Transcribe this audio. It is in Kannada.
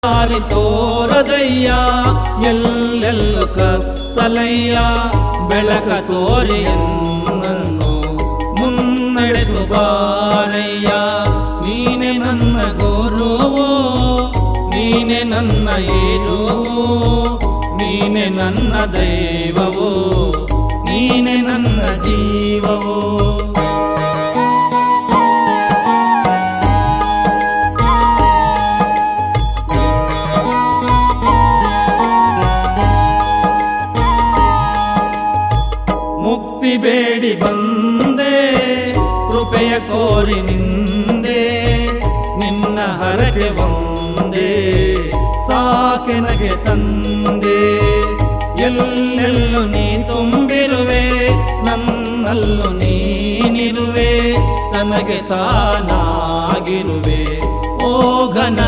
ದಾರಿ ತೋರದಯ್ಯ ಎಲ್ಲೆಲ್ಲೂ ಕತ್ತಲಯ್ಯ, ಬೆಳಕ ತೋರಿ ಎನ್ನನ್ನು ಮುನ್ನಡೆಸು ಬಾರಯ್ಯ. ನೀನೆ ನನ್ನ ಗುರುವು, ನೀನೆ ನನ್ನ ಏರುವು, ನೀನೆ ನನ್ನ ದೈವವು, ನೀನೆ ನನ್ನ ಜೀವವು. ಮುಕ್ತಿ ಬೇಡಿ ಬಂದೆ, ಕೃಪೆಯ ಕೋರಿ ನಿಂದೆ, ನಿನ್ನ ಹರಕೆ ಒಂದೇ ಸಾಕೆನಗೆ ತಂದೆ. ಎಲ್ಲೆಲ್ಲೂ ನೀ ತುಂಬಿರುವೆ, ನನ್ನಲ್ಲೂ ನೀನಿರುವೆ, ನನಗೆ ತಾನಾಗಿರುವೆ. ಓ ಘನ